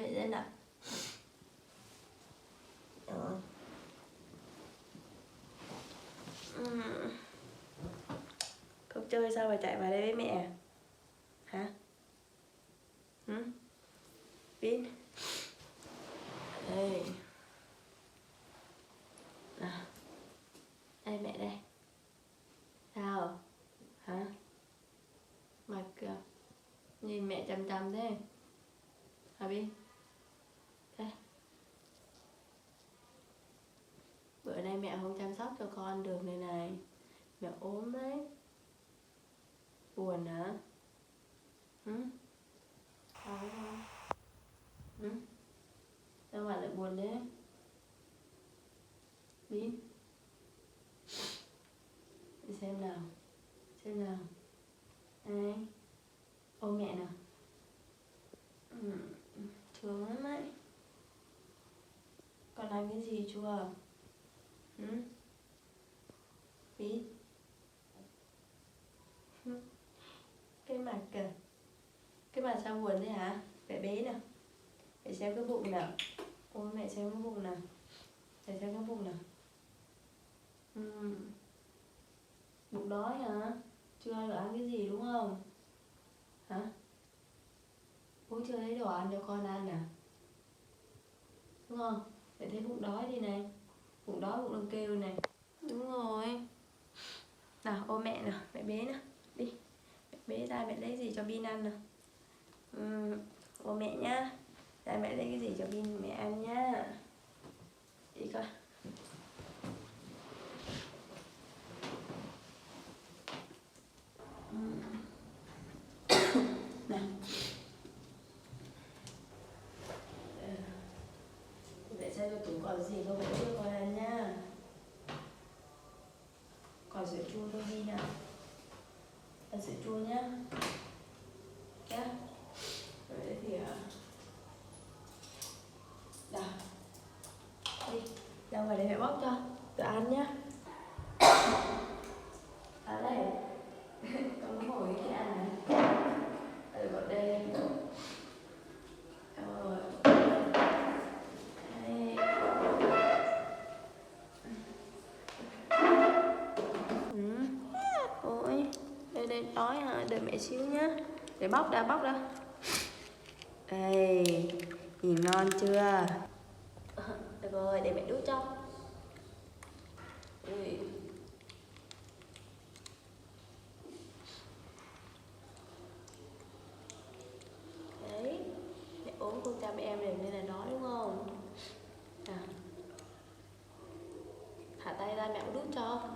mẹ dậy nào. Đó. Không chơi sao mà chạy vào đây với mẹ hả? Pin đây nào, đây mẹ đây. Sao hả? Mặt kìa, nhìn mẹ chằm chằm thế hả Pin? Đây, bữa nay mẹ không chăm sóc cho con được này này, mẹ ốm đấy. Buồn hả? Sao không? Sao mà lại buồn thế? Pin, đi xem nào. Đây, ôm mẹ nào. Thương lắm ấy. Con ăn cái gì chưa? Pin, cái mặt kìa, cái mặt sao buồn thế hả? Mẹ bế nào, mẹ xem cái bụng nào. Ôi mẹ xem cái bụng nào, mẹ xem cái bụng nào. Bụng đói hả? Chưa được ăn cái gì đúng không? Hả? Bố chưa lấy đồ ăn cho con ăn à? Đúng không? Mẹ thấy bụng đói đi này, bụng đói bụng đang kêu này. Đúng rồi. Nào ôm mẹ nào, mẹ bế nào, đi. Mẹ bế ra mẹ lấy gì cho Bin ăn nào. Ôm mẹ nhá. Ra mẹ lấy cái gì cho Bin mẹ ăn nhá. Đi coi. Nào. Mẹ xem cho tủ còn gì không, mẹ đưa con ăn nhá. Còn sữa chua thôi đi nào. Ăn sữa chua nhá. Nhá. Rồi thì nào. Đi, ra ngoài đây mẹ bóc cho. Tự ăn nhá. À đây. Con có ngồi cái ăn này. Ở gọn đây. Rồi. Đây. Ôi, đây đói hả? Đợi mẹ xíu nhá. Để bóc ra. Đây, nhìn ngon chưa? Được rồi, để mẹ đút cho. Ui. Đấy, mẹ ốm không chăm em này nên là nói đúng không? À. Thả tay ra mẹ đút cho.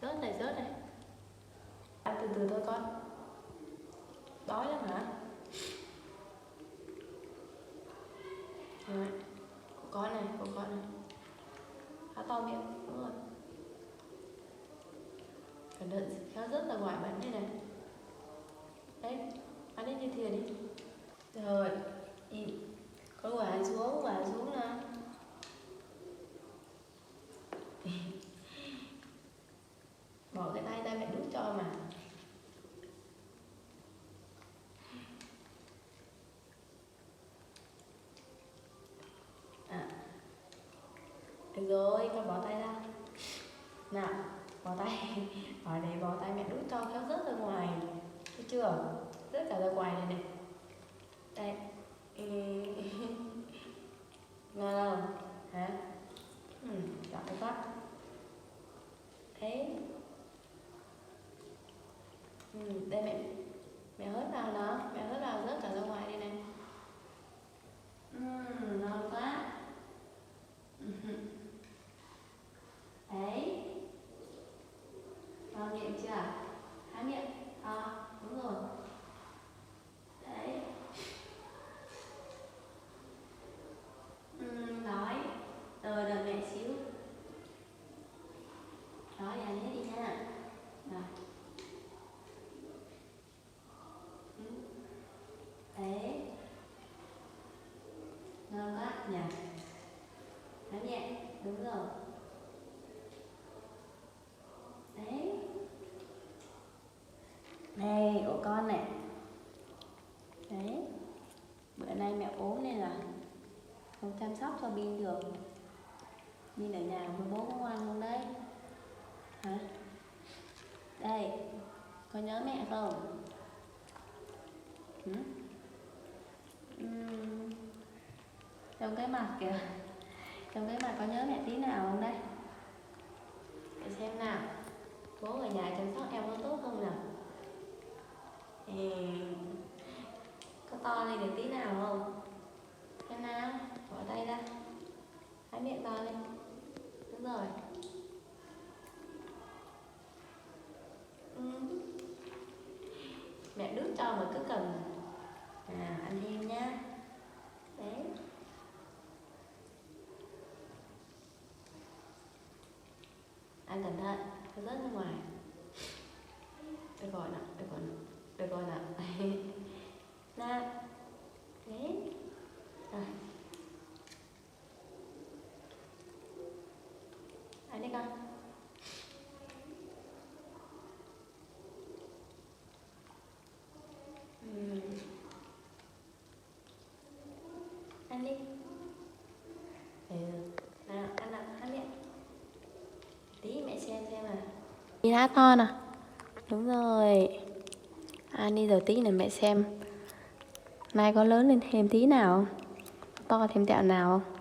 Rớt này. Ăn từ từ thôi con. Đói lắm hả? Rồi. Của con này. Há to miệng, đúng rồi. Cẩn thận khéo rớt ra ngoài bắn đây này. Đấy, ăn đi như thìa đi. Rồi, con quả xuống nào. Bỏ cái tay ra mẹ đút cho mà. Được rồi, con bỏ tay ra. Nào, bỏ tay. Ở đây bỏ tay mẹ đút cho khéo rớt ra ngoài. Thấy chưa? Rớt cả ra ngoài này này. Đây. Ngon không? Hả? Giỏi quá. Đấy. Đây mẹ hớt vào nó, rớt cả ra ngoài đây này. Ngon quá. Đấy. Ngon miệng chưa? Há miệng. Đúng rồi. Đấy. Đói. Rồi đợi mẹ xíu. Đói ăn hết đi nha. Rồi. Đấy. Ngon quá nhỉ. Há nhẹ. Đúng rồi. Đấy. Này, của con này. Đấy. Bữa nay mẹ ốm nên là Không chăm sóc cho Bin được. Bin ở nhà với bố có ngoan không đấy? Hả? Đây, có nhớ mẹ không? Ừ? Trong cái mặt kìa. Trong cái mặt có nhớ mẹ tí nào không đây? Để xem nào. Bố ở nhà chăm sóc em có tốt không nào? Có to lên được tí nào không? Xem nào, bỏ tay ra. Hãy miệng to lên. Đúng rồi. Mẹ đút cho mà cứ cầm. Ăn thêm nhá. Đấy. Ăn cẩn thận, nó rớt ra ngoài. Được rồi nào, được rồi nào. Được rồi nào. Nào. Đấy. Rồi. Ăn đi con. Ăn đi. Nào, ăn nào, ăn đi. Tí mẹ xem à. Đi hát to nào. Đúng rồi. Ăn đi rồi tí nữa mẹ xem. Mai có lớn lên thêm tí nào không? To thêm tẹo nào không?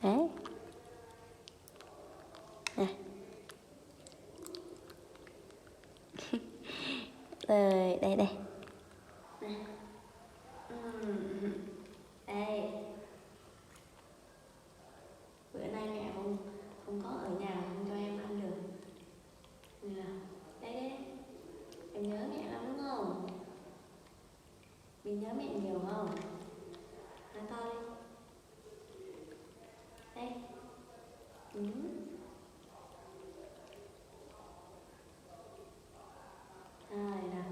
Đấy. Này. Rồi, đây đây. Đây. Bữa nay mẹ không có ở nhà không cho em ăn được. Nào. Đây đây. Em nhớ mẹ lắm đúng không? Mình nhớ mẹ nhiều không? Ăn to đi. Đây. Rồi nào.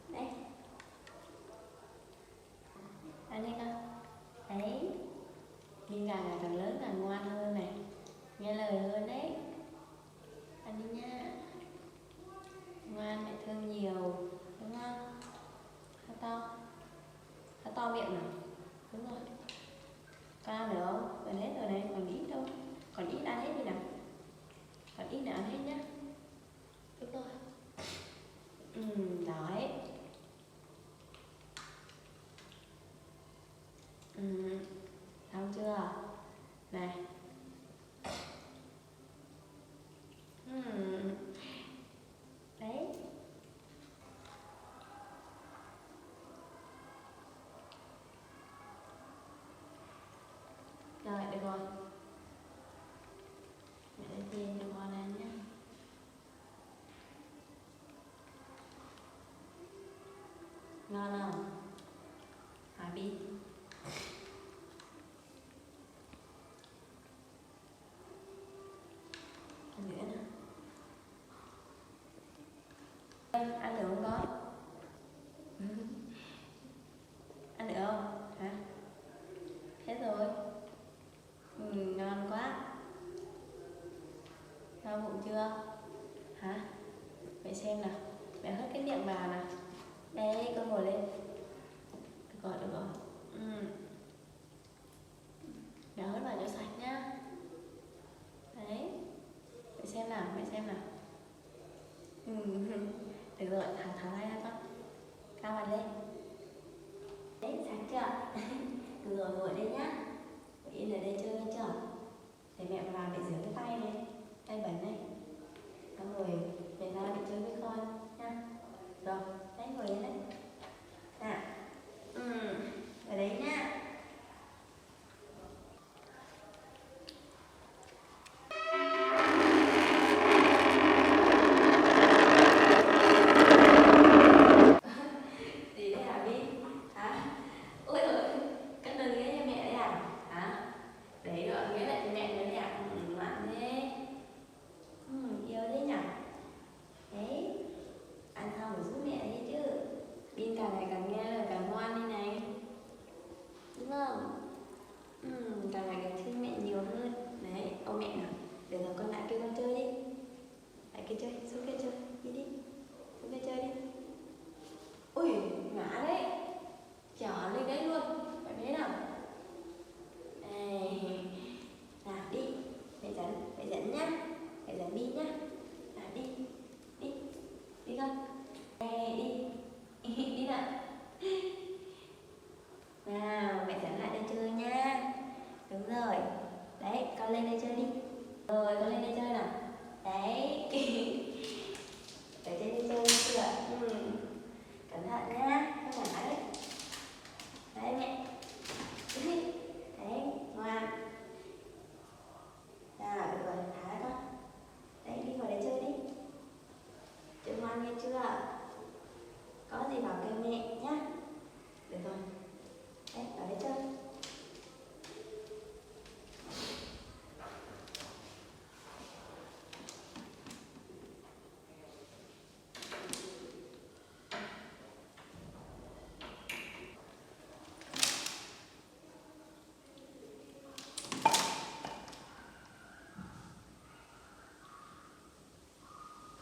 Đây. Ăn đi con. Đấy. Đi càng ngày càng lớn càng ngoan hơn này. Nghe lời hơn đấy. Ăn đi nha. Ngoan mẹ thương nhiều. Đúng không? Hát to. Hát to miệng nào. Đúng rồi. Con ăn được không? Gần hết rồi này, còn ít đâu. Còn ít ăn hết đi nào. Còn ít nữa ăn hết nhá. Đúng rồi. Đấy. Xong chưa? Này. Đấy. Rồi, được rồi. Mẹ lấy tiền cho con ăn nhé. Ngon không? Hả Bi? Ăn nữa nè. Ăn được không con? Ăn được không? Hả? Hết rồi. Ngon quá. Ngon bụng chưa? Hả? Mẹ xem nào. Mẹ hớt cái miệng vào nào. Đây, con ngồi lên. Được rồi, được rồi. Mẹ hớt vào cho sạch nhá. Đấy. Mẹ xem nào, mẹ xem nào. Được rồi, thả tay ra con. Cao mặt lên.